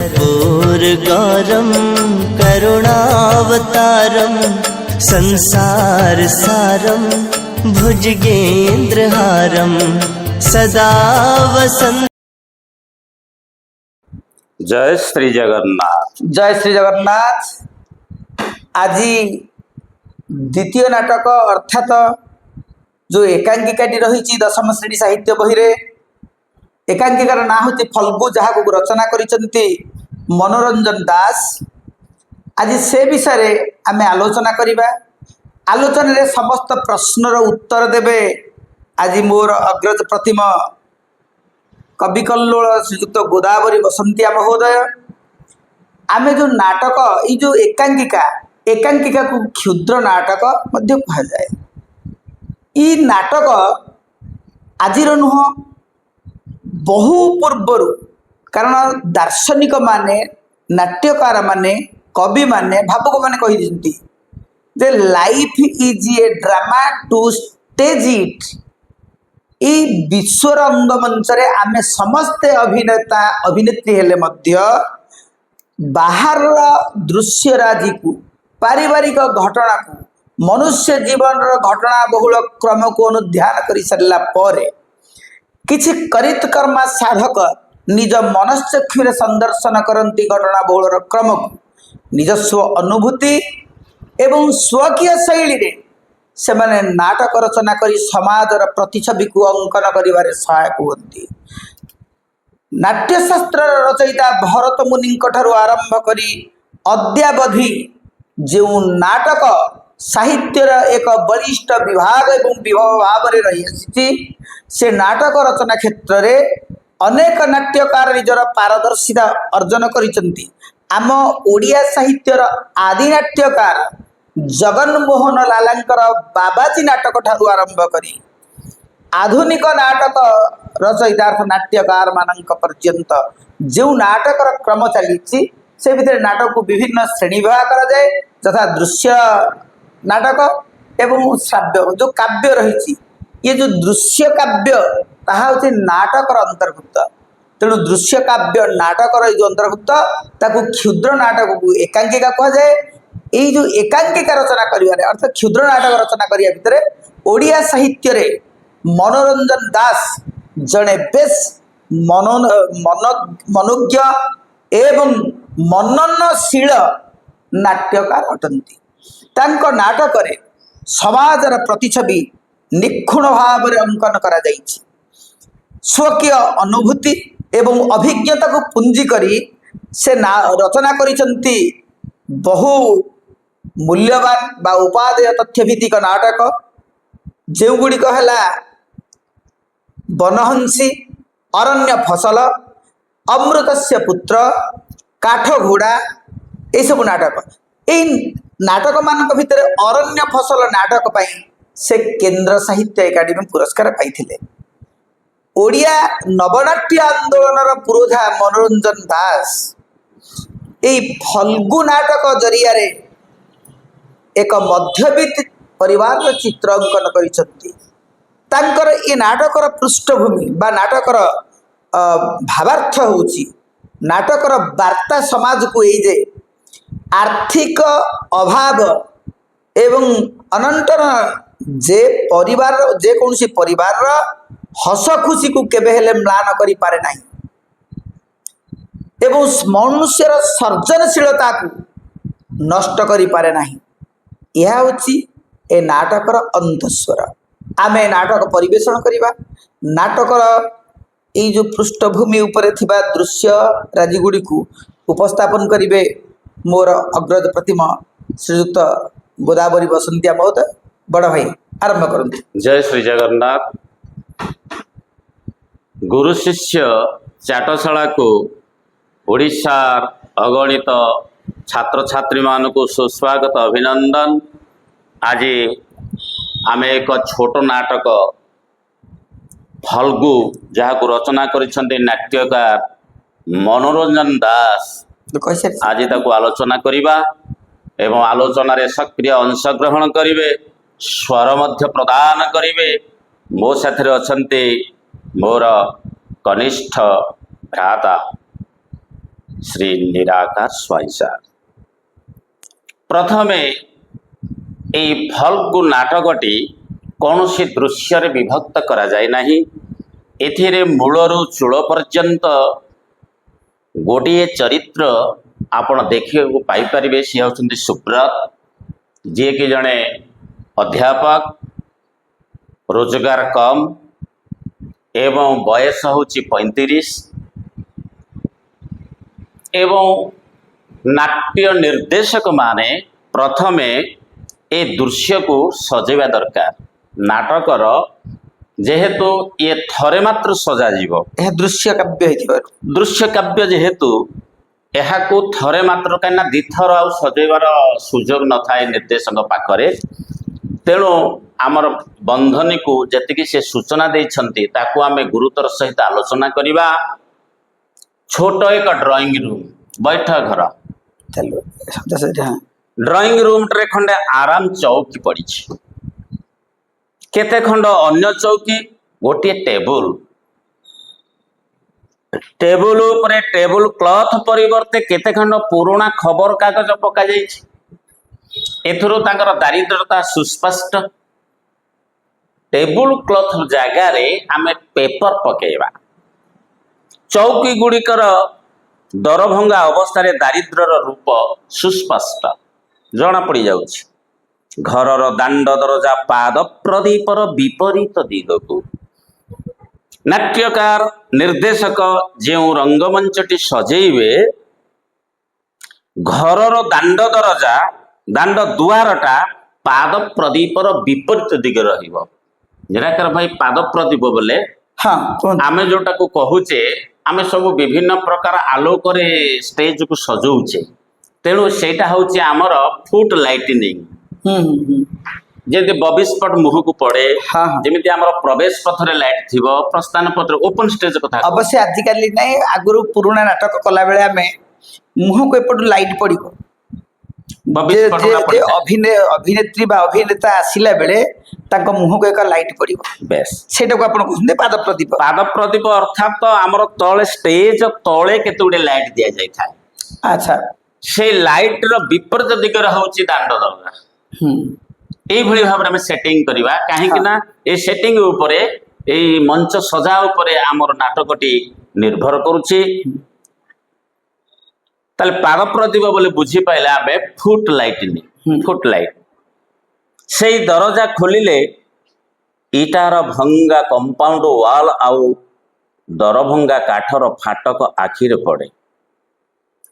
कर्पूर गौरम करुणावतारम संसार सारम भुजगेन्द्रहारम सदा वसंत। जय श्री जगन्नाथ। जय श्री जगन्नाथ। आज द्वितीय नाटक अर्थात जो एकांकिकाटी रही दशम श्रेणी साहित्य बही रे एकांकिकार ना हूँ फल्गु जहाँ को रचना करिसेंती मनोरंजन दास। आज से विषय आमे आलोचना करिबा। आलोचना रे समस्त प्रश्नर उत्तर देबे आज मोर अग्रज प्रतिम कवि कल्लोल श्रीयुक्त गोदावरी बसंतिया महोदय। आमे जो नाटक ये जो एकांकिका को क्षुद्र नाटक मध्य कहा जाए। ई नाटक आजिर नुह बहु पूर्वर कारण दार्शनिक माने नाट्यकार माने कवि माने भावुक माने कही जे life is a drama to stage it. ई विश्व रंगमंच रे आमे समस्ते अभिनेता अभिनेत्री हेले मध्य बाहर दृश्य राजी को पारिवारिक घटना को मनुष्य जीवन घटना बहुल क्रम को अनुध्यान कर सारा पर किछि करित कर्मा साधक निज मनश्चक्षु संदर्शन करती घटना बहुल क्रम को निजस्व अनुभूति एवं स्वकीय शैली रे से माने नाटक रचना करी समाजर प्रतिछवि को अंकन करिवारे सहायक होती। नाट्यशास्त्र रचयिता भरत मुनि आरंभ करी अद्यावधि जो नाटक साहित्यर एक वरिष्ठ विभाग एवं विभव भाव में रही आसी से नाटक रचना क्षेत्र में अनेक नाट्यकार निजर पारदर्शिता अर्जन करिसेंती। आम ओडिया साहित्यर आदि नाट्यकार जगन्मोहन लालांकर बाबाजी नाटक ठारू आरंभ करी आधुनिक नाटक रचयिता नाट्यकार मानक पर्यंत जो नाटक क्रम चली से भितर नाटक को विभिन्न श्रेणी विभाग करा जाए तथा दृश्य नाटक एवं श्राव्य जो काव्य रही। ये जो दृश्य काव्य ताहा होछि नाटक अंतर्भुक्त। तेणु दृश्य काव्य नाटक जो अंतर्भुक्त ताकू क्षुद्र नाटक को एकांकिका कहा जाए। ये जो एकांकिका रचना करिवारे अर्थात क्षुद्र नाटक रचना करिया भितर ओडिया साहित्य रे मनोरंजन दास जड़े बेस मनोज्ञ एवं मननशील नाट्यकार अटंती। तांको नाटक रे समाजर प्रतिछवि निखुण भाव में अंकन करा जाइछि। स्वकीय अनुभूति एवं अभिज्ञता को पुंजी करी से रचना करिसेंती बहु मूल्यवान बा उपादेय तथ्यभित्तिक नाटक जो गुड़िक है बनहंसी अरण्य फसल अमृतस्य पुत्र काठ घोड़ा ये सब नाटक। ये नाटक मान भितर अरण्य फसल नाटक पाई से केंद्र साहित्य एकाडेमी पुरस्कार पाइथिले। ओडिया नवनाट्य आंदोलन पुरोधा मनोरंजन दास ये फल्गु नाटक जरिया रे एक मध्यवित्त परिवार चित्र अंकन करिसेंती। तांकर ये नाटकर पृष्ठभूमि बा नाटकर भावार्थ होउची नाटकर वार्ता समाज को ये जे आर्थिक अभाव एवं अनंतर जे परिवार जे कौन परिवार हस खुशी को केबे हेले म्लान करि पारे नाही एवं मनुष्यर सर्जनशीलता को नष्ट करि पारे नाही। यह होची ए नाटकर अंतस्वर। आमे नाटक परिवेषण करिबा। नाटकर ये जो पृष्ठभूमि उपरे थिबा दृश्य राजीगुड़ी को उपस्थापन करिवे मोर अग्रज प्रतिमा श्रीयुक्त गोदावरी बसंतिया महोदय। बड़ भाई आरंभ करते। जय श्री जगन्नाथ। गुरु शिष्य चाटशाला को ओडिशा अगणित छात्र छात्री मान को सुस्वागत अभिनंदन। आज आमे एक छोट नाटक फल्गु जहाँ को रचना करिसेंती नाट्यकार मनोरंजन दास आज ताकू आलोचना करिबा एवं आलोचना रे सक्रिय अंशग्रहण करिवे स्वर मध्य प्रदान करिवे। मो साथरे अछंती मोर कनिष्ठ भ्राता ଶ୍ରୀ ନିରାକାର ସ୍ୱାଇଁସାର। ପ୍ରଥମେ এই ଫଲ୍ଗୁ ନାଟକଟି କୌଣସି ଦୃଶ୍ୟରେ ବିଭକ୍ତ କରାଯାଏ ନାହିଁ। ଏଥିରେ ମୂଳରୁ ଚୂଳ ପର୍ଯ୍ୟନ୍ତ ଗୋଟିଏ ଚରିତ୍ର ଆପଣ ଦେଖିବାକୁ ପାଇପାରିବେ। ସେ ହେଉଛନ୍ତି ସୁବ୍ରତ, ଯିଏକି ଜଣେ ଅଧ୍ୟାପକ, ରୋଜଗାର କମ୍ ଏବଂ ବୟସ ହେଉଛି 35 ଏବଂ ନାଟ୍ୟ ନିର୍ଦ୍ଦେଶକ ମାନେ ପ୍ରଥମେ ଏ ଦୃଶ୍ୟକୁ ସଜେଇବା ଦରକାର। ନାଟକର ଯେହେତୁ ଇଏ ଥରେ ମାତ୍ର ସଜାଯିବ, ଏହା ଦୃଶ୍ୟ କାବ୍ୟ ହେଇଥିବାରୁ ଦୃଶ୍ୟ କାବ୍ୟ ଯେହେତୁ ଏହାକୁ ଥରେ ମାତ୍ର, କାହିଁକିନା ଦିଥର ଆଉ ସଜେଇବାର ସୁଯୋଗ ନଥାଏ ନିର୍ଦ୍ଦେଶକ ପାଖରେ, ତେଣୁ ଆମର ବନ୍ଧନୀକୁ ଯେତିକି ସେ ସୂଚନା ଦେଇଛନ୍ତି ତାକୁ ଆମେ ଗୁରୁତର ସହିତ ଆଲୋଚନା କରିବା। ଛୋଟ ଏକ ଡ୍ରଇଂ ରୁମ୍, ବୈଠକ ଘର, ଡ୍ରଇଂ ରୁମ୍ରେ ଖଣ୍ଡେ ଆରାମ ଚୌକି ପଡ଼ିଛି, କେତେ ଖଣ୍ଡ ଅନ୍ୟ ଚୌକି, ଗୋଟିଏ ଟେବୁଲ, ଟେବୁଲ ଉପରେ ଟେବୁଲ କ୍ଲଥ ପରିବର୍ତ୍ତେ କେତେ ଖଣ୍ଡ ପୁରୁଣା ଖବର କାଗଜ ପକାଯାଇଛି। ଏଥିରୁ ତାଙ୍କର ଦାରିଦ୍ରତା ସୁସ୍ପଷ୍ଟ। ଟେବୁଲ କ୍ଲଥ ଜାଗାରେ ଆମେ ପେପର ପକେଇବା। ଚୌକି ଗୁଡ଼ିକର ଦରଭଙ୍ଗା ଅବସ୍ଥାରେ ଦାରିଦ୍ର୍ୟର ରୂପ ସୁସ୍ପଷ୍ଟ ଜଣାପଡ଼ି ଯାଉଛି। ଘରର ଦାଣ୍ଡ ଦରଜା ପାଦ ପ୍ରଦୀପର ବିପରୀତ ଦିଗକୁ। ନାଟ୍ୟକାର ନିର୍ଦ୍ଦେଶକ ଯେଉଁ ରଙ୍ଗମଞ୍ଚଟି ସଜେଇବେ, ଘରର ଦାଣ୍ଡ ଦରଜା, ଦାଣ୍ଡ ଦୁଆରଟା ପାଦ ପ୍ରଦୀପର ବିପରୀତ ଦିଗରେ ରହିବ। ନିରାକାର ଭାଇ, ପାଦ ପ୍ରଦୀପ ବୋଲେ ଆମେ ଯୋଉଟାକୁ କହୁଛେ, ଆମେ ସବୁ ବିଭିନ୍ନ ପ୍ରକାର ଆଲୋକରେ ଷ୍ଟେଜକୁ ସଜଉଛେ, ତେଣୁ ସେଇଟା ହଉଛି ଆମର ଫୁଟ୍ ଲାଇଟନିଂ। ଯେମିତି ବବିସ୍ପଟ ମୁହଁକୁ ପଡେ, ଯେମିତି ଆମର ପ୍ରବେଶ ପଥରେ ଲାଇଟ୍ ଥିବ, ପ୍ରସ୍ଥାନ ପଥରେ, ଓପନ ଷ୍ଟେଜ କଥା ଅବଶ୍ୟ ଆଜିକାଲି ନାହିଁ, ଆଗରୁ ପୁରୁଣା ନାଟକ କଲା ବେଳେ ଆମେ ମୁହଁକୁ ଏପଟୁ ଲାଇଟ୍ ପଡିବ, ଅଭିନେତ୍ରୀ ବା ଅଭିନେତା ଆସିଲା ବେଳେ ତାଙ୍କ ମୁହଁକୁ ଏକ ଲାଇଟ୍ ପଡିବ, ବେଶ ସେଇଟାକୁ ଆପଣ କହୁଛନ୍ତି ପାଦ ପ୍ରଦୀପ। ପାଦ ପ୍ରଦୀପ ଅର୍ଥାତ ଆମର ତଳେ, ଷ୍ଟେଜ ତଳେ କେତେ ଗୁଡେ ଲାଇଟ୍ ଦିଆଯାଇଥାଏ। ଆଚ୍ଛା, ସେଇ ଲାଇଟ୍ ର ବିପରୀତ ଦିଗରେ ହଉଛି ଦାଣ୍ଡ ଦରଜା। এইভাবে ভাবে আমি সেটিং করিবা, কাহিଁକି না এই সেটিং উপরে, এই মঞ্চ সজা উপরে আমার নাটকটি নির্ভর করুছি। তাহলে পাদ প্রদীপ বলে বুঝি পাইলে আমি ফুট লাইটনিং, ফুট লাইট। সেই দরজা খুলিলে ইটার ভঙ্গা কম্পাউন্ড ওয়াল আউ দরভঙ্গা কাঠর ফাটক আখিরে পড়ে।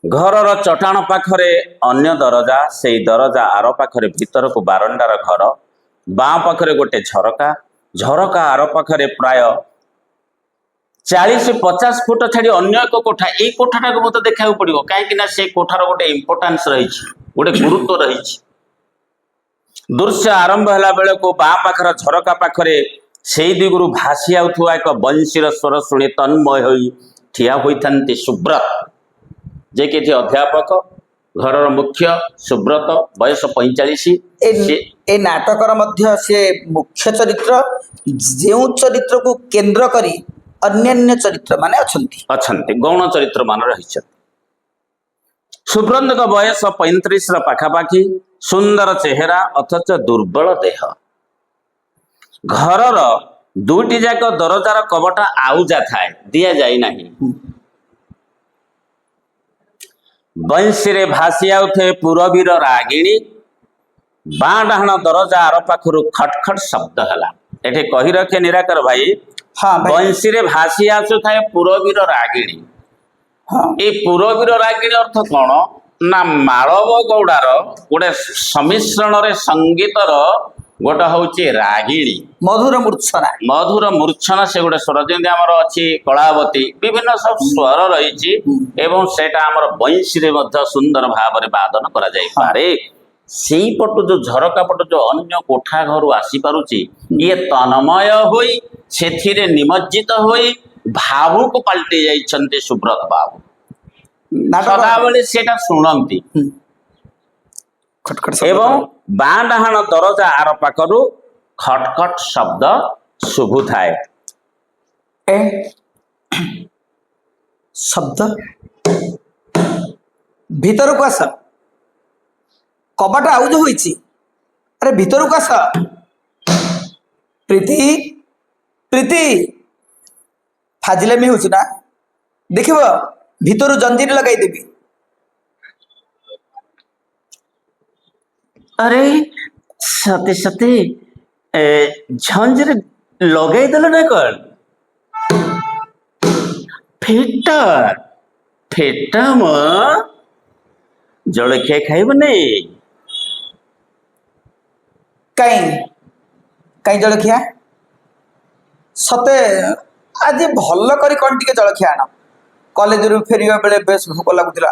ঘরর চটাণ পাখরে অন্য দরজা, সেই দরজা আর পাখরে ভিতরকু বারন্ডার ঘর, বাঁ পাখরে গোটে ঝরকা, ঝরকা আর পাখরে প্রায় 40-50 ফুট ছাড়ি অন্য এক কোঠা। এই কোঠাটাকে মতো দেখাও পড়িব, কাହିଁକି না সেই কোঠার গোটে ইম্পর্টান্স রয়েছে, গোটে গুরুত্ব রয়েছে। দৃশ্য আরম্ভ হেলা বেলকু বাঁ পাখর ঝরকা পাখরে সেই দিগରୁ ভাসি আউথুয়া এক বଂଶୀର ସ୍ୱର ଶୁଣି ତନ୍ମୟ ହୋଇ ଠିଆ ହୋଇଥାନ୍ତି ସୁବ୍ରତ, ଯେ କି ଏଠି ଅଧ୍ୟାପକ, ଘରର ମୁଖ୍ୟ ସୁବ୍ରତ, ବୟସ 45। ଏ ନାଟକର ମଧ୍ୟ ସେ ମୁଖ୍ୟ ଚରିତ୍ର, ଯେଉଁ ଚରିତ୍ରକୁ କେନ୍ଦ୍ର କରି ଅନ୍ୟାନ୍ୟ ଚରିତ୍ର ମାନେ ଅଛନ୍ତି, ଗୌଣ ଚରିତ୍ର ମାନେ ରହିଛନ୍ତି। ସୁବ୍ରତଙ୍କ ବୟସ 35ର ପାଖାପାଖି, ସୁନ୍ଦର ଚେହେରା ଅଥଚ ଦୁର୍ବଳ ଦେହ। ଘରର ଦୁଇଟି ଯାକ ଦରଜାର କବଟା ଆଉଜା ଥାଏ, ଦିଆଯାଇ ନାହିଁ। ବଂଶୀରେ ଭାସି ଆଉଥାଏ ପୁରବୀର ରାଗିଣୀ। ବାଁ ଡାହାଣ ଦରଜା ଆର ପାଖରୁ ଖଟ ଖଟ ଶବ୍ଦ ହେଲା। ଏଠି କହି ରଖେ ନିରାକାର ଭାଇ, ବଂଶୀରେ ଭାସି ଆସୁଥାଏ ପୁରବୀର ରାଗିଣୀ। এই পুরবীর রাগিণୀ অর্থ কଣ না, ମାଳବ ଗୌଡ଼ାର ଗୋଟେ ସମିଶ୍ରଣରେ ସଙ୍ଗୀତର ଗୋଟେ ହଉଛି ରାଗିଣୀ, ମଧୁର ମୂର୍ଚ୍ଛନା। ମଧୁର ମୂର୍ଚ୍ଛନା ସେ ଗୋଟେ ସ୍ୱର, ଯେମିତି ଆମର ଅଛି କଳାବତୀ, ବିଭିନ୍ନ ସବୁ ସ୍ୱର ରହିଛି ଏବଂ ସେଇଟା ଆମର ବଂଶୀରେ ମଧ୍ୟ ସୁନ୍ଦର ଭାବରେ ବାଦନ କରାଯାଇପାରେ। ସେଇପଟୁ ଯୋଉ ଝରକା ପଟୁ ଯୋଉ ଅନ୍ୟ କୋଠା ଘରୁ ଆସିପାରୁଛି, ଇଏ ତନ୍ମୟ ହୋଇ ସେଥିରେ ନିମଜ୍ଜିତ ହୋଇ ଭାବୁକ ପାଲଟି ଯାଇଛନ୍ତି ସୁବ୍ରତ ବାବୁ। ସଦାବେଳେ ସେଟା ଶୁଣନ୍ତି ଏବଂ ବାଁ ଡାହାଣ ଦରଜା ଆର ପାଖରୁ ଖଟଖଟ ଶବ୍ଦ ଶୁଭୁଥାଏ। ଶବ୍ଦ ଭିତରକୁ ଆସ। କବାଟ ଆଉଜ ହୋଇଛି। ଆରେ ଭିତରକୁ ଆସ। ପ୍ରୀତି, ପ୍ରୀତି, ଫାଜିଲାମି ହଉଛି ନା? ଦେଖିବ ଭିତରୁ ଜଞ୍ଜିର ଲଗାଇଦେବି। ଆରେ ସତେ ସତେ ଝଞ୍ଜରେ ଲଗେଇଦେଲ ନା କଣ? ଫେଟା ଫେଟା ମ ଜଳଖିଆ ଖାଇବନି? କାଇଁ କାଇଁ ଜଳଖିଆ? ସତେ ଆଜି ଭଲ କରି କଣ ଟିକେ ଜଳଖିଆ ଆଣ। କଲେଜରୁ ଫେରିବା ବେଳେ ବେଶ ଭୋକ ଲାଗୁଥିଲା।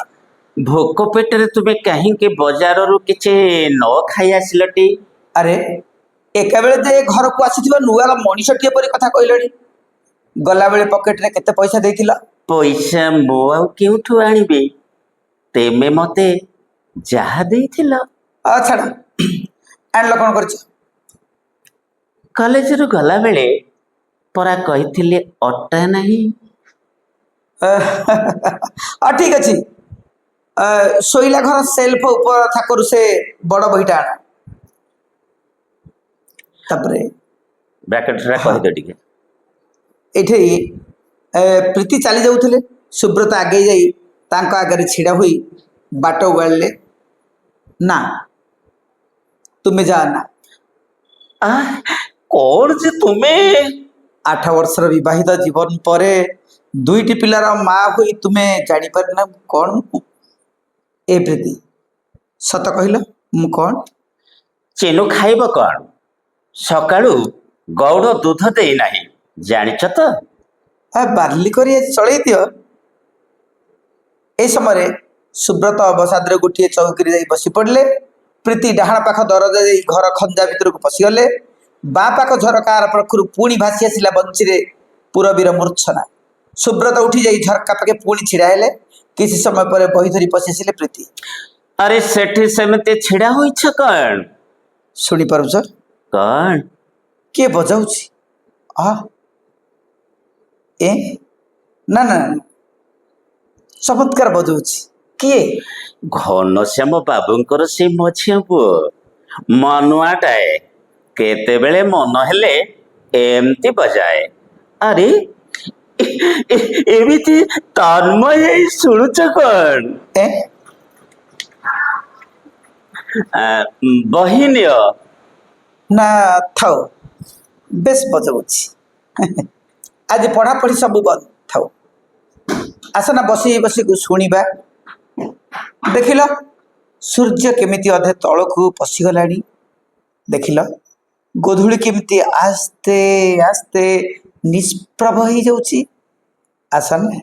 ଭୋକ ପେଟରେ ତୁମେ କାହିଁକି ବଜାରରୁ କିଛି ନ ଖାଇ ଆସିଲଟି? ଆରେ ଏକାବେଳେ ଯେ ଘରକୁ ଆସିଥିବା ନୂଆ ମଣିଷଟିଏ ପରି କଥା କହିଲେଣି। ଗଲାବେଳେ ପକେଟରେ କେତେ ପଇସା ଦେଇଥିଲ? ପଇସା ମୁଁ ଆଉ କେଉଁଠୁ ଆଣିବି? ତେମେ ମତେ ଯାହା ଦେଇଥିଲ। ଛାଡ଼, ଆଣିଲ କଣ କରିଛ? କଲେଜରୁ ଗଲାବେଳେ ପରା କହିଥିଲି ଅଟା ନାହିଁ। ଠିକ ଅଛି। ଶୋଇଲା ଘର ସେଲ୍ଫ ଉପର ଥାକରୁ ସେ ବଡ ବହିଟା ଆଣ। ତାପରେ ବ୍ରାକେଟରେ ହଁ, କହିଦିଅ ଟିକେ। ଏଠି ପ୍ରୀତି ଚାଲି ଯାଉଥିଲେ। ସୁବ୍ରତ ଆଗେଇ ଯାଇ ତାଙ୍କ ଆଗରେ ଛିଡ଼ା ହୋଇ ବାଟ ଓଗାଳିଲେ। ନା, ତୁମେ ଯା ନା। କଣ ଯେ ତୁମେ? 8 ବର୍ଷର ବିବାହିତ ଜୀବନ ପରେ 2ଟି ପିଲାର ମା ହୋଇ ତୁମେ ଜାଣିପାରିନା କଣ? ଏ ପ୍ରୀତି, ସତ କହିଲ ମୁଁ କଣ? ଚିନୁ ଖାଇବ କଣ? ସକାଳୁ ଗଉଡ଼ ଦୁଧ ଦେଇନାହିଁ, ଜାଣିଛ ତ? ବାର୍ଲି କରି ଆଜି ଚଳେଇ ଦିଅ। ଏହି ସମୟରେ ସୁବ୍ରତ ଅବସାଦରେ ଗୋଟିଏ ଚୌକିରେ ଯାଇ ବସି ପଡ଼ିଲେ। ପ୍ରୀତି ଡାହାଣ ପାଖ ଦରଜା ଦେଇ ଘର ଖଞ୍ଜା ଭିତରକୁ ପଶିଗଲେ। ବାଁ ପାଖ ଝରକା ଆର ପାଖରୁ ପୁଣି ଭାସି ଆସିଲା ବଞ୍ଚିରେ ପୁରବୀର ମୂର୍ଚ୍ଛନା। ସୁବ୍ରତ ଉଠି ଯାଇ ଝରକା ପାଖେ ପୁଣି ଛିଡ଼ା ହେଲେ। କିଛି ସମୟ ପରେ ବହି ଧରି ପଶି ଆସିଲେ ପ୍ରୀତି। ଆରେ ସେଠି ସେମିତି ଛିଡ଼ା ହୋଇଛ କଣ? ଶୁଣିପାରୁଛ? କଣ? କିଏ ବଜାଉଛି? ଏ ନା ନା, ଚମତ୍କାର ବଜାଉଛି। କିଏ? ଘନଶ୍ୟାମ ବାବୁଙ୍କର ସେଇ ମଝିଆ ପୁଅ ମନୁଆଟାଏ। କେତେବେଳେ ମନ ହେଲେ ଏମିତି ବଜାଏ। ଆରେ ଏମିତି ତନ୍ମୟ ହେଇ ଶୁଣୁଛ କଣ? ଏ ବହି ନିଅ। ନା ଥାଉ, ବେଶ ବଜାଉଛି। ଆଜି ପଢ଼ାପଢ଼ି ସବୁ ବନ୍ଦ ଥାଉ। ଆସନା ବସି ବସି ଶୁଣିବା। ଦେଖିଲ ସୂର୍ଯ୍ୟ କେମିତି ଅଧେ ତଳକୁ ପଶିଗଲାଣି। ଦେଖିଲ ଗୋଧୂଳି କେମିତି ଆସ୍ତେ ଆସ୍ତେ ନିଷ୍ପ୍ରଭ ହେଇଯାଉଛି। ଆସନା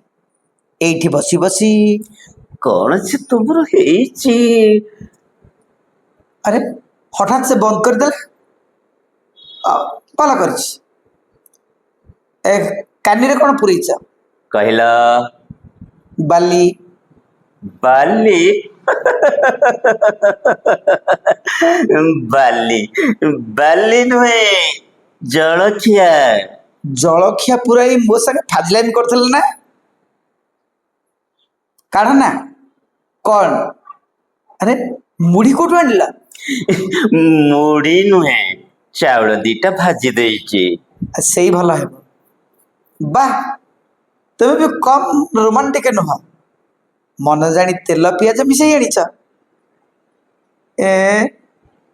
ଏଇଠି ବସି ବସି। କଣ ଯେ ତୁମର ହେଇଛି? ଆରେ ହଠାତ୍ ସେ ବନ୍ଦ କରିଦେଲା। ଭଲ କରିଛି। କାନିରେ କଣ ପୁରେଇଛ? କହିଲ? ବାଲି। ବାଲି? ବାଲି ବାଲି ନୁହେଁ, ଜଳଖିଆ। ଜଳଖିଆ ପୁରାଇ ମୋ ସାଙ୍ଗେ ଫାଜଲାମି କରିଥିଲେ ନା? କାଢ ନା। କଣ? ଆରେ ମୁଢି କୋଉଠୁ ଆଣିଲା? ମୁଢି ନୁହେଁ, ଚାଉଳ ଦିଟା ଭାଜି ଦେଇଛି। ସେଇ ଭଲ ହେବ। ବାଃ, ତମେ ବି କମ୍ ରୋମାଣ୍ଟିକ ନୁହଁ। ମନ ଜାଣି ତେଲ ପିଆଜ ମିଶେଇ ଆଣିଛ।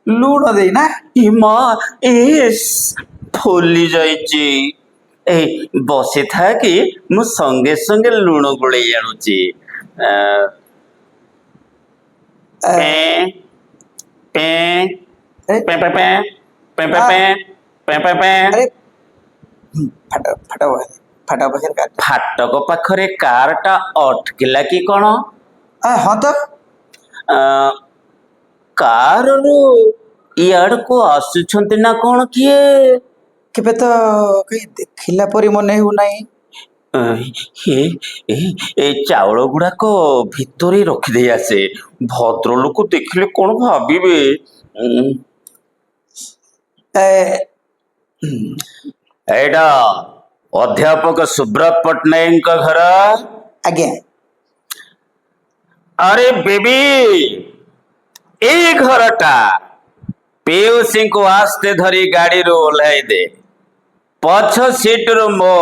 ଲୁଣ ଦେଇନା? ମା ଫୁଲି ଯାଇଛି। ଏଇ ବସିଥା କି ମୁଁ ସଙ୍ଗେ ସଙ୍ଗେ ଲୁଣ ଗୋଳେଇ ଆଣୁଛି। ପେଁ ପେଁ ଆରେ ପେଁ ପେଁ ପେଁ ପେଁ ପେଁ ପେଁ ପେଁ ପେଁ ପେଁ। ଆରେ ଫାଟକ ପାଖରେ କାଟ। ଫାଟକ ପାଖରେ କାରଟା ଅଟକିଲା କି କଣ? ହଁ ତ। କାରରୁ ଇଆଡକୁ ଆସୁଛନ୍ତି ନା କଣ କିଏ? କେବେ ତ କାହିଁ ଦେଖିଲା ପରି ମନେ ହେଉନାହିଁ। ଏଇ ଚାଉଳ ଗୁଡାକ ଭିତରେ ରଖିଦେଇ ଆସେ। ଭଦ୍ରଲୋକ ଦେଖିଲେ କଣ ଭାବିବେ? ଏଇଟା ଅଧ୍ୟାପକ ସୁବ୍ରତ ପଟ୍ଟନାୟକଙ୍କ ଘର। ଆଜ୍ଞା। अरे बेबी ए घरटा पीयूसी को आस्ते धरी गाड़ी रू ओह्लाई दे पछ सीट रू मो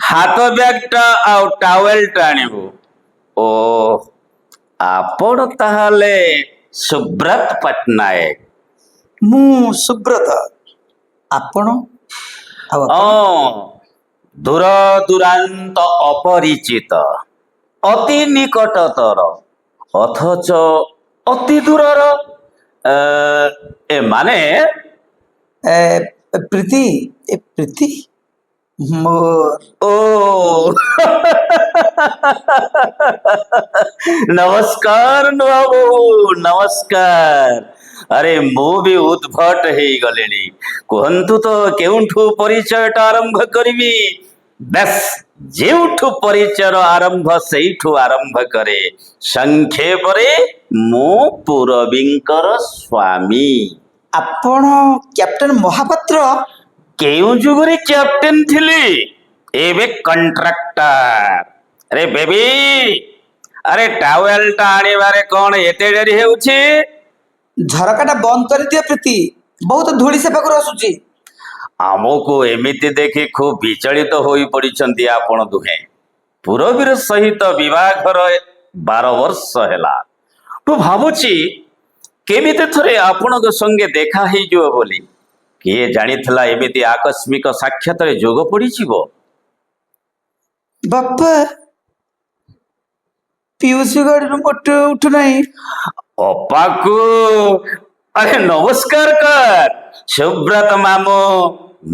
हाथ बैग टा आउ टावेल टा आनिबु ओ आपण ताहले सुब्रत पटनायक मु सुब्रत आपण ଆଉ ଆପଣ? ଦୂର ଦୂରାନ୍ତ ଅପରିଚିତ ଅତି ନିକଟତର ଅଥଚ ଅତି ଦୂରର ଏମାନେ ଏ, ପ୍ରୀତି ଏ ପ୍ରୀତି ମୋର ଓ ନମସ୍କାର ନୂଆବୁ ନମସ୍କାର अरे मु भी उद्भट हे गलेनी कुहंतु तो केउठु परिचयटा आरंभ करिवि बस जेउठु परिचयर आरंभ सेइठु आरंभ करे संक्षेप रे मु पुरबिंकर स्वामी ଆପଣ କ୍ୟାପ୍ଟେନ ମହାପାତ୍ର केउ जुगरे कैप्टेन थिली एबे कंट्राक्टर अरे बेबी अरे टावेल टा आनिबारे कोन एते डेरी हेउछि ଝରକାଟା ବନ୍ଦ କରିଦିଅ ପ୍ରୀତି ବହୁତ ଧୂଳି ସେ ପାଖରୁ ଆସୁଛି। ଆମକୁ ଏମିତି ଦେଖି ଖୁବ୍ ବିଚଳିତ ହୋଇ ପଡ଼ିଛନ୍ତି ଆପଣ ଦୁହେଁ ପୁରବୀର ସହିତ ବିବାହର 12 ବର୍ଷ ହେଲା ମୁଁ ଭାବୁଛି କେମିତି ଥରେ ଆପଣଙ୍କ ସଙ୍ଗେ ଦେଖା ହେଇଯିବ ବୋଲି କିଏ ଜାଣିଥିଲା ଏମିତି ଆକସ୍ମିକ ସାକ୍ଷାତରେ ଯୋଗ ପଡ଼ିଯିବ ବାପା ପିୟୁଷ ଗାଡିରୁ ମୋଟେ ଉଠୁନାହିଁ। ଅପାକୁ अरे नमस्कार कर सुब्रत मामू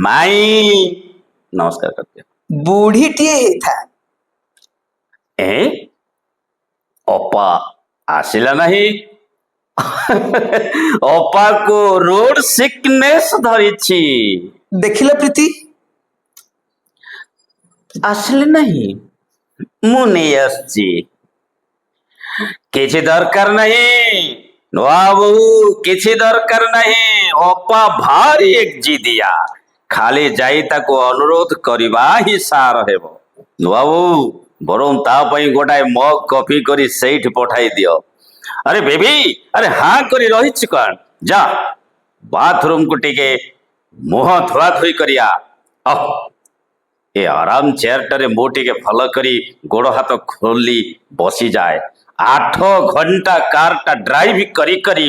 माई नमस्कार करते ବୁଢୀଟିଏ ହେଇଥା ए ଅପା ଆସିଲା ନାହିଁ ଅପାକୁ ରୋଡ ସିକନେସ୍ ଧରିଛି ଦେଖିଲ ପ୍ରୀତି ଆସିଲେ ନାହିଁ ମୁଁ ନେଇ ଆସିଛି କିଛି ଦରକାର ନାହିଁ ନୂଆ ବୋହୁ କିଛି ଦରକାର ନାହିଁ ଅପା ଭାରି ଜିଦିଆ ଖାଲି ଯାଇ ତାକୁ ଅନୁରୋଧ କରିବା ହିଁ ସାର ହେବ ନୂଆ ବୋହୁ ବରଂ ତା ପାଇଁ ଗୋଟାଏ ମଗ କଫି କରି ସେଇଠି ପଠାଇ ଦିଅ अरे बेबी अरे हाँ करी रही कौन जा बाथरूम को टिके मुह धुआ धुई करिया ए आराम चेयर टारे मु टिके भल करी गोड़ हाथ खोली बसी जाए 8 घंटा कार टा ड्राइव करी करी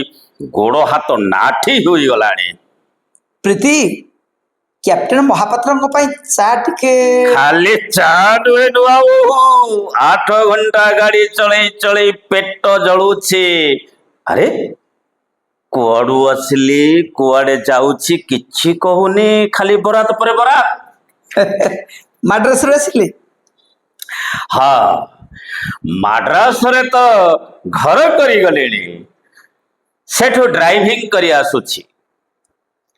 गोड़ हाथ नाठी हुई गलानी ପ୍ରୀତି କ୍ୟାପ୍ଟେନ ମହାପାତ୍ରଙ୍କ ପାଇଁ ଚା ଟିକେ खाली चा नुहे नुआऊ 8 घंटा गाड़ी चलई चलई पेट जलुछि अरे कुआडू असली कुआडे जाउछि किछि कहूनी खाली बरात पर बरात ମାଡ୍ରାସରୁ ଆସିଲେ हाँ माड्रास रे तो घर करी गलेनी सेठो ड्राइविंग करी आसुछि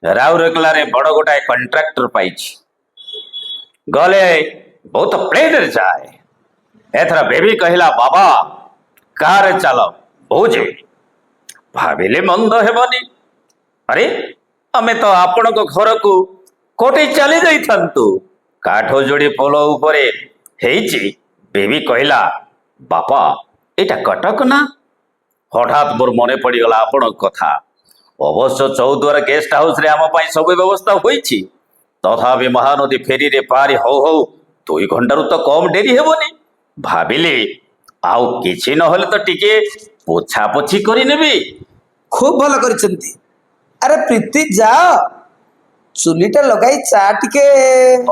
राउरकेला रे बड़ गोटाए कंट्राक्टर पाइछि गले बहुत प्लेन रे जाए एथरा बेबी कहला बाबा कार चलो बहुजे भाविले मंद हेबनी अरे हमें तो आपण को घर को कोटे चली जाई थंतु काठो जोड़ी पोलो ऊपरे हेइछि बेबी कहला बापा एटा कटक ना हठात मोर मने पड़ी गला आपण कथा अवश्य चौद्वार गेस्ट हाउस रे आम पाई सब व्यवस्था होइछि तथापि महानदी फेरी रे पारी हौ हौ 2 घंटारू तो कम डेरी हेबनी भाबिले आउ किछि नहले तो टिके पोछा पोछि करी नेबी খুব ଭଲ କରିଛନ୍ତି ଆରେ ପ୍ରୀତି ଯାଅ ଚୁଲିଟା ଲଗାଇ ଚା ଟିକେ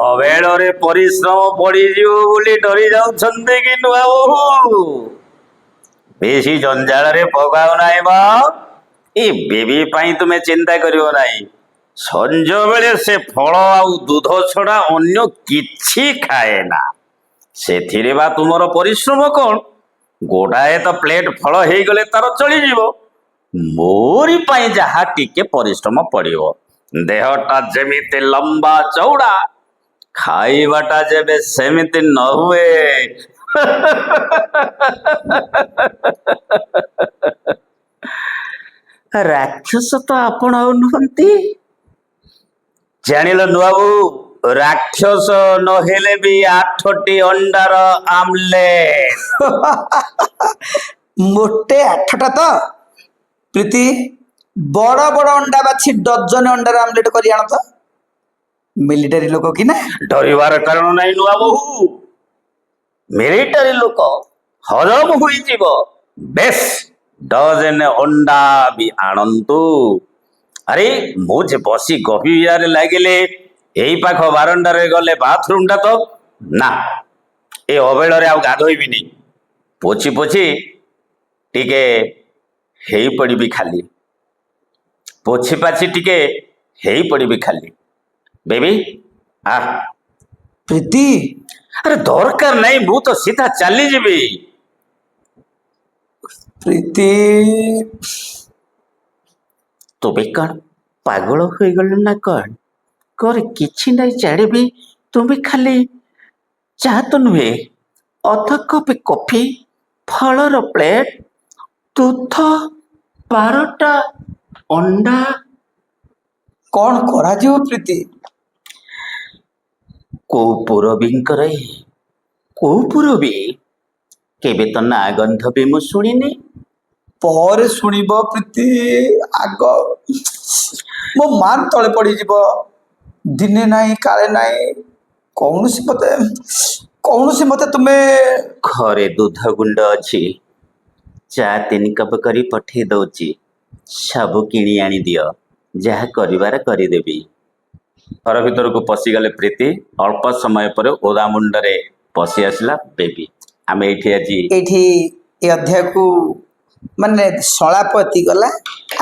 ଅବେଳରେ ପରିଶ୍ରମ ପଡ଼ିଯିବ ବୋଲି ଡରି ଯାଉଛନ୍ତି କି ନୂଆ ବୋହୂ ବେଶୀ ଜଞ୍ଜାଳରେ ପକାଉ ନାହିଁ ବା ଏ ବେବି ପାଇଁ ତୁମେ ଚିନ୍ତା କରିବ ନାହିଁ ସଞ୍ଜ ବେଳେ ସେ ଫଳ ଆଉ ଦୁଧ ଛଡ଼ା ଅନ୍ୟ କିଛି ଖାଏ ନା ସେଥିରେ ବା ତୁମର ପରିଶ୍ରମ କ'ଣ ଗୋଟାଏ ତ ପ୍ଲେଟ ଫଳ ହେଇଗଲେ ତାର ଚଳିଯିବ ମୋରି ପାଇଁ ଯାହା ଟିକେ ପରିଶ୍ରମ ପଡ଼ିବ ଦେହଟା ଯେମିତି ଲମ୍ବା ଚଉଡ଼ା ଖାଇବାଟା ଯେବେ ସେମିତି ନ ହୁଏ ରାକ୍ଷସ ତ ଆପଣ ଆଉ ନୁହନ୍ତି ଜାଣିଲ ନୂଆବୁ ରାକ୍ଷସ ନହେଲେ ବି 8ଟି ଅଣ୍ଡାର ଆମଲେଟ ମୋଟେ 8ଟା ତ ପ୍ରୀତି ବଡ଼ ବଡ଼ ଅଣ୍ଡା ବାଛି ଡଜନ ଅଣ୍ଡାର ଆମଲେଟ କରି ଆଣ ତ। ମିଲିଟାରୀ ଲୋକ କି ନା। ଡରିବାର କାରଣ ନାହିଁ ନୂଆ ବୋହୂ, ମିଲିଟାରୀ ଲୋକ ହଜମ ହୋଇଯିବ। ବେଶ ଡଜନ ଅଣ୍ଡା ବି ଆଣନ୍ତୁ। ଆରେ ମୁଁ ଯେ ବସି ଗପିବାରେ ଲାଗିଲେ ଏଇ ପାଖ ବାରଣ୍ଡାରେ ଗଲେ ବାଥରୁମଟା ତ ନା, ଏ ଅବେଳରେ ଆଉ ଗାଧୋଇବିନି। ପୋଛି ପୋଛି ଟିକେ ହେଇ ପଡ଼ିବି ଖାଲି, ପୋଛି ପାଛି ଟିକେ ହେଇ ପଡ଼ିବି ଖାଲି। ବେବି ଆ ପ୍ରୀତି ଆରେ ଦରକାର ନାହିଁ, ମୁଁ ତ ସିଧା ଚାଲିଯିବି। ପ୍ରୀତି ତୁମେ କଣ ପାଗଳ ହୋଇଗଲ ନା କଣ? ଘରେ କିଛି ନାହିଁ ଜାଣିବି, ତୁମେ ଖାଲି ଚା ତ ନୁହେଁ, ଅଧ କପ୍ କଫି, ଫଳର ପ୍ଲେଟ୍, ଦୁଧ, 12ଟା ଅଣ୍ଡା। କଣ କରାଯିବ ପ୍ରୀତି? କୋଉ ପୁରବୀଙ୍କର କୋଉ ପୁରବୀ? କେବେ ତ ନା ଗନ୍ଧ ବି ମୁଁ ଶୁଣିନି। ପରେ ଶୁଣିବ ପ୍ରୀତି, ଆଗ ମୋ ମାନ ତଳେ ପଡ଼ିଯିବ। ଦିନେ ନାହିଁ କାଳେ ନାହିଁ କୌଣସି ମତେ ତୁମେ ଘରେ ଦୁଧ ଗୁଣ୍ଡ ଅଛି, ଚା 3 କପ୍ କରି ପଠେଇ ଦଉଛି। ସବୁ କିଣି ଆଣି ଦିଅ, ଯାହା କରିବାର କରିଦେବି। ଘର ଭିତରକୁ ପଶିଗଲେ ପ୍ରୀତି। ଅଳ୍ପ ସମୟ ପରେ ଓଦା ମୁଣ୍ଡରେ ପଶି ଆସିଲା ବେବି। ଆମେ ଏଇଠି ଆଜି ଏଇଠି ଏ ଅଧ୍ୟାୟକୁ ମାନେ ସଳାପ ଗଲା,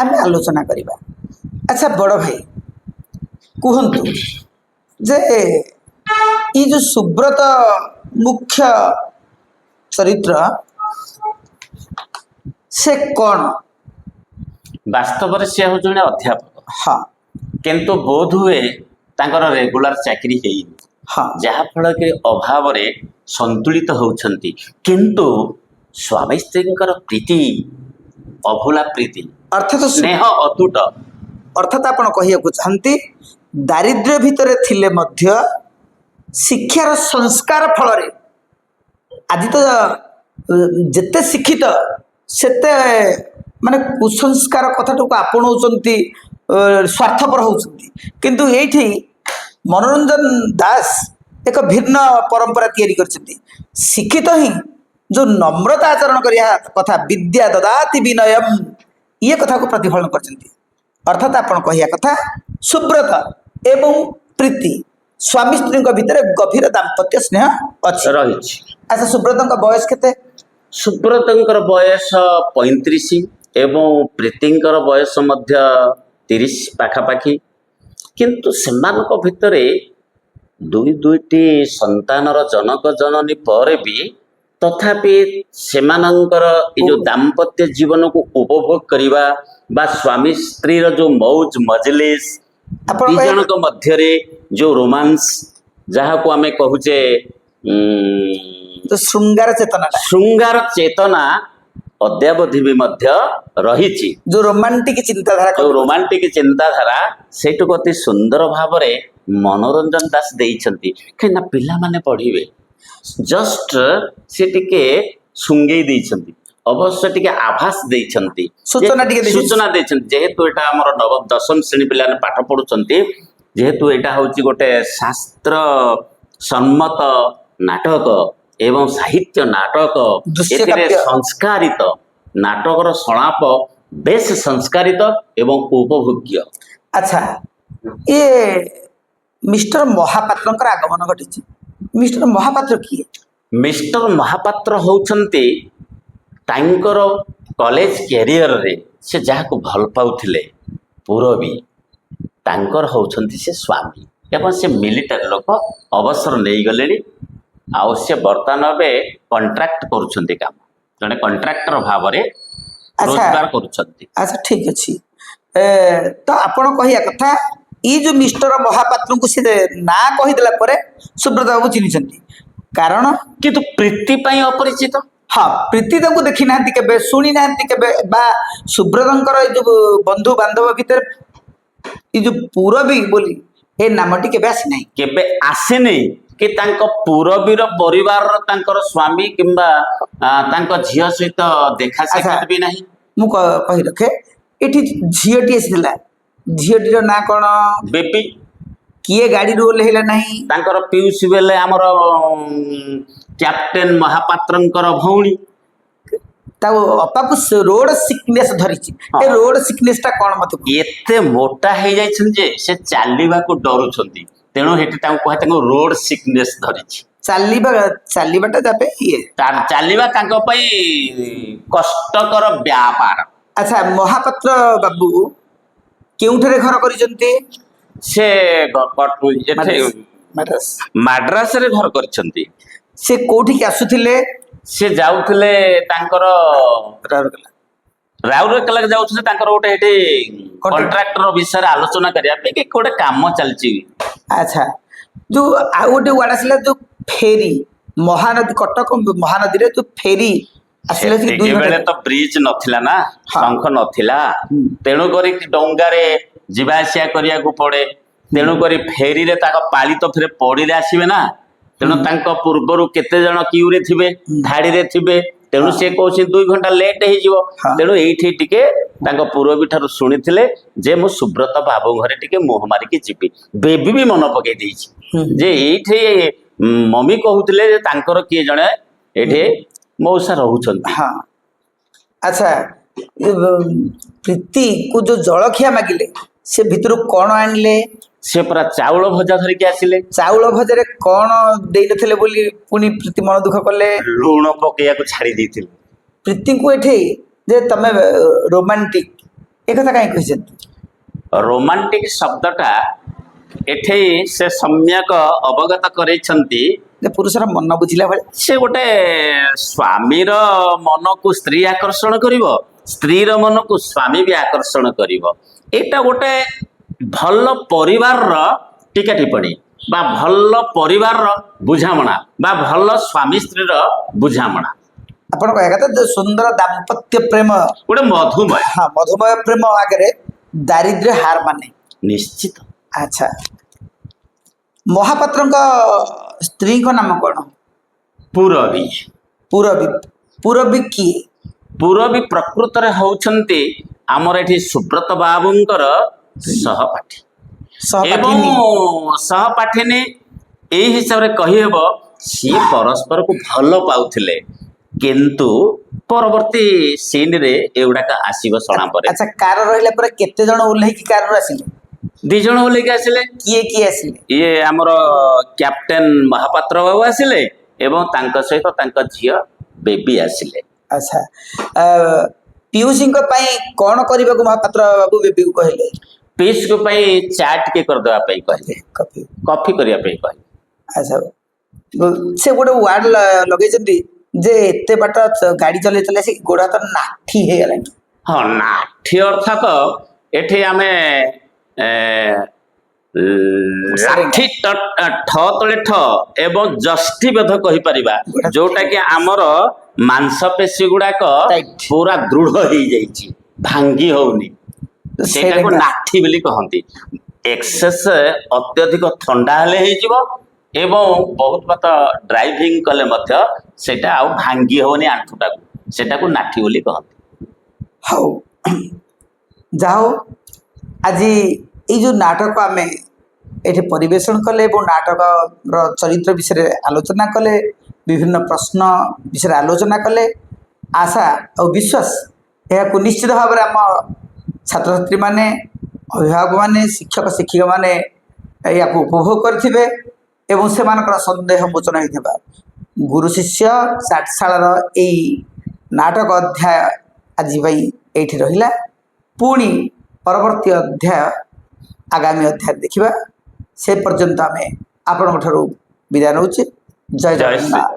ଆମେ ଆଲୋଚନା କରିବା। ଆଚ୍ଛା ବଡ଼ ଭାଇ କୁହନ୍ତୁ ଯେ ଏଇ ଯୋଉ ସୁବ୍ରତ ମୁଖ୍ୟ ଚରିତ୍ର ସେ କଣ? ବାସ୍ତବରେ ସେ ହେଉଛନ୍ତି ଜଣେ ଅଧ୍ୟାପକ, ହଁ କିନ୍ତୁ ବୋଧ ହୁଏ ତାଙ୍କର ରେଗୁଲାର ଚାକିରି ହେଇନି, ହଁ ଯାହାଫଳରେ ଅଭାବରେ ସନ୍ତୁଳିତ ହେଉଛନ୍ତି। କିନ୍ତୁ ସ୍ୱାମୀ ସ୍ତ୍ରୀଙ୍କର ପ୍ରୀତି ଅଭୁଲା ପ୍ରୀତି, ଅର୍ଥାତ ସ୍ନେହ ଅତୁଟ। ଅର୍ଥାତ ଆପଣ କହିବାକୁ ଚାହାନ୍ତି ଦାରିଦ୍ର୍ୟ ଭିତରେ ଥିଲେ ମଧ୍ୟ ଶିକ୍ଷାର ସଂସ୍କାର ଫଳରେ ଆଜି ତ ଯେତେ ଶିକ୍ଷିତ ସେତେ ମାନେ କୁସଂସ୍କାର କଥାଟାକୁ ଆପଣଉଛନ୍ତି, ସ୍ୱାର୍ଥପର ହେଉଛନ୍ତି। କିନ୍ତୁ ଏଇଠି ମନୋରଞ୍ଜନ ଦାସ ଏକ ଭିନ୍ନ ପରମ୍ପରା ତିଆରି କରିଛନ୍ତି। ଶିକ୍ଷିତ ହିଁ ଯୋଉ ନମ୍ରତା ଆଚରଣ କରିବା କଥା, ବିଦ୍ୟା ଦଦାତି ବିନୟମ୍, ଇଏ କଥାକୁ ପ୍ରତିଫଳନ କରିଛନ୍ତି। ଅର୍ଥାତ ଆପଣ କହିବା କଥା ସୁବ୍ରତ ଏବଂ ପ୍ରୀତି ସ୍ୱାମୀ ସ୍ତ୍ରୀଙ୍କ ଭିତରେ ଗଭୀର ଦାମ୍ପତ୍ୟ ସ୍ନେହ ଅଛି ରହିଛି। ଆଚ୍ଛା ସୁବ୍ରତଙ୍କ ବୟସ କେତେ? ସୁବ୍ରତଙ୍କର ବୟସ 35 ଏବଂ ପ୍ରୀତିଙ୍କର ବୟସ ମଧ୍ୟ 30 ପାଖାପାଖି। କିନ୍ତୁ ସେମାନଙ୍କ ଭିତରେ ଦୁଇଟି ସନ୍ତାନର ଜନକ ଜନନୀ ପରେ ବି ତଥାପି ସେମାନଙ୍କର ଏ ଯୋଉ ଦାମ୍ପତ୍ୟ ଜୀବନକୁ ଉପଭୋଗ କରିବା ବା ସ୍ୱାମୀ ସ୍ତ୍ରୀର ଯୋଉ ମୌଜ ମଜଲିସ୍, ଆପଣ ଦି କହିବା ଜଣଙ୍କ ମଧ୍ୟରେ ଯୋଉ ରୋମାନ୍ସ, ଯାହାକୁ ଆମେ କହୁଛେ ଶୃଙ୍ଗାର ଚେତନାଟା, ଶୃଙ୍ଗାର ଚେତନା ଅଦ୍ୟାବଧି ବି ମଧ୍ୟ ରହିଛି। ଯୋଉ ରୋମାଣ୍ଟିକ ଚିନ୍ତାଧାରା, ଯୋଉ ରୋମାଣ୍ଟିକ ଚିନ୍ତାଧାରା, ସେଇଟାକୁ ଅତି ସୁନ୍ଦର ଭାବରେ ମନୋରଞ୍ଜନ ଦାସ ଦେଇଛନ୍ତି। କାହିଁକିନା ପିଲାମାନେ ପଢିବେ, ଜଷ୍ଟ ସେ ଟିକେ ଶୁଙ୍ଗେଇ ଦେଇଛନ୍ତି, ଅବଶ୍ୟ ଟିକେ ଆଭାସ ଦେଇଛନ୍ତି, ସୂଚନା ଟିକେ ଦେଇଛନ୍ତି। ସୂଚନା ଦେଇଛନ୍ତି। ଯେହେତୁ ଏଇଟା ଆମର ନବମ ଦଶମ ଶ୍ରେଣୀ ପିଲାମାନେ ପାଠ ପଢୁଛନ୍ତି, ଯେହେତୁ ଏଇଟା ହଉଛି ଗୋଟେ ଶାସ୍ତ୍ର ସମ୍ମତ ନାଟକ ଏବଂ ସାହିତ୍ୟ ନାଟକ, ଦୃଶ୍ୟ ଏଥିରେ କାବ୍ୟ। ସଂସ୍କାରିତ ନାଟକର ସଳାପ ବେଶ ସଂସ୍କାରିତ ଏବଂ ଉପଭୋଗ୍ୟ। ଆଚ୍ଛା ଇଏ ମିଷ୍ଟର ମହାପାତ୍ରଙ୍କର ଆଗମନ ଘଟିଛି। ମିଷ୍ଟର ମହାପାତ୍ର କିଏ? ମିଷ୍ଟର ମହାପାତ୍ର ହେଉଛନ୍ତି ତାଙ୍କର କଲେଜ କ୍ୟାରିୟରରେ ସେ ଯାହାକୁ ଭଲ ପାଉଥିଲେ ପୁରବୀ, ତାଙ୍କର ହେଉଛନ୍ତି ସେ ସ୍ୱାମୀ। ଏବଂ ସେ ମିଲିଟାରୀ ଲୋକ, ଅବସର ନେଇଗଲେଣି। ଆଉ ସେ ବର୍ତ୍ତମାନ ଏବେ କଣ୍ଟ୍ରାକ୍ଟ କରୁଛନ୍ତି କାମ, ଜଣେ କଣ୍ଟ୍ରାକ୍ଟର ଭାବରେ ରୋଜଗାର କରୁଛନ୍ତି। ଆଚ୍ଛା ଠିକ ଅଛି। ତ ଆପଣ କହିବା କଥା ଏଇ ଯୋଉ ମିଷ୍ଟର ମହାପାତ୍ରଙ୍କୁ ସେ ନାଁ କହିଦେଲା ପରେ ସୁବ୍ରତ ବାବୁ ଚିହ୍ନିଛନ୍ତି, କାରଣ କିନ୍ତୁ ପ୍ରୀତି ପାଇଁ ଅପରିଚିତ। ହଁ, ପ୍ରୀତି ତାଙ୍କୁ ଦେଖି ନାହାନ୍ତି କେବେ, ଶୁଣି ନାହାନ୍ତି କେବେ, ବା ସୁବ୍ରତଙ୍କର ଏଇ ଯୋଉ ବନ୍ଧୁ ବାନ୍ଧବ ଭିତରେ ଏଇ ଯୋଉ ପୁରବୀ ବୋଲି ଏ ନାମଟି କେବେ ଆସିନାହିଁ। କେବେ ଆସିନି। कि तांको पूरबीर परिवार तांकर स्वामी किंबा तांको झियो सहित देखा साक्षात भी नहीं मु कहि रखे एठी झियोटी आसिला झियोटीर ना कोन बेबी किए गाड़ी रू ओल्हेला नहीं तांकर पीयूष बेले हमर कैप्टेन महापात्रंकर भौणी ता अपा को रोड सिकनेस धरिछि ए रोड सिकनेस ता कोन मत एते मोटा हे जाय छन जे से चालीबा को डरू छंती तेणु हेटी तांको कहे तांको रोड सिकनेस धरिछि चालीबाटा जापे ये चालीबा तांको पई कष्टकर व्यापार। अच्छा महापात्र बाबू केउठरे घर करिसंती से माड्रास रे घर करछंती से कोठी के आसुथिले से जाउथिले तांकर राउरकेला के जाउथिले तांकर गोटे हेटी कॉन्ट्रैक्टर विषय रे आलोचना करिया पे कि कोटे काम चलची। अच्छा जो आ गोटे वाड आसिला जो फेरी महानदी कटक महानदी रे जो फेरी आसिला से 2 बेले तो ब्रिज नथिला ना शंख नथिला तेणु करी डोंगा रे जीवा आसिया करिया को पड़े तेणु करी फेरी रे ताका पाली तो फिर पड़ी आसीबे ना तेणु तांको पूर्वरु केते जण क्यू रे थिबे धाड़ी रे थिबे तेणु से कहछि 2 घंटा लेट हे जिवो तेणु एठी टिके तांको पूर्वबी ठारु सुनिथिले जे मु सुब्रत बाबू घरे टिके मोह मारी के जिबी बेबी भी मन पके देछि जे एठी मम्मी कहउथिले जे तांकर किए जणे एठी मौसा रहउछंती। हां अच्छा प्रीति को जो जलखिया मागिले से भितर कौन आनले से पूरा चाउल भजा धरिकी आसिले चाउल भजारे कौन देई नथिले बोली पुनी प्रीति मन दुख कले लूण पकेया को छाड़ी देथिले प्रीति को एठे जे तमे रोमांटिक एक कथा काई कहिसें रोमांटिक शब्दटा एठे से सम्यक अवगत करेछंती जे पुरुषर मन बुझिला भले से गोटे स्वामीर मन को स्त्री आकर्षण करिवो स्त्रीर मन को स्वामी भी आकर्षण करिवो एटा गोटे भल परिवार टीका टिप्पणी बा भल परिवार बुझामणा बा भल स्वामी स्त्रीर बुझामणा आपण कहया कथा जो सुंदर दाम्पत्य प्रेम गोटे मधुमय हां मधुमय प्रेम आगे दारिद्र्य हार माने निश्चित। अच्छा महापात्र स्त्री को नाम कौन पूरबी पूरबी पूरबी किए पूरबी प्रकृत रे होउछंती हमर एठी सुब्रत बाबूंकर सहपाठी एवं सहपाठिनी एही हिसाब रे कहि हेबो सी परस्पर को भल पाउथिले किंतु परवर्ती सीन रे एउडा का आसीबो सणा परे। अच्छा कार रहिला परे केते जण उल्लेख की कार रो आसिले 2 जण उल्लेख आसिले किए आसिले ये हमर कैप्टेन महापात्र बाबू आसिले एवं तांका सहित तांका झियो बेबी आसिले। अच्छा पीयूषी कौन करने को महापात्र बाबू बेबी को कहले पीयूष को चाट के कर देवा कहले कॉफी करिया कहले। अच्छा से गोटे वार्ड लगे जे एते बाट गाड़ी चले चले से गोड़ा तो नाठी हे गला हां नाठी अर्थात एठी आमे लाठी ठ तले ठ एवं जष्टिबेध कहि परिबा जोटा कि हमर मांसपेशी गुड़ाक पूरा दृढ़ हो जाइए भांगी होनी सेटा को नाठी बोली कहती एक्सेस अत्यधिक ठंडा हेले हो एवं बहुत बात ड्राइविंग कले मध्य सेटा आउ भांगी होनी आंठुटा को सेटा को नाठी बोली कहती। हाउ जाओ आज ये जो नाटक आम ये परिवेशन कले नाटक चरित्र विषय आलोचना कले विभिन्न प्रश्न विषय आलोचना कले आशा और विश्वास यह निश्चित भाव में आम छात्र छात्री माने अभिभावक माने शिक्षक शिक्षिका माने या उपभोग करेंगे एवं से सन्देह मोचन होता गुरु शिष्य पाठशाला यही नाटक अध्याय आज ये रहा पुणी परवर्ती अध्याय आगामी अध्याय देखा से पर्यंत आम आपण विदाय नौ जय जगन्नाथ।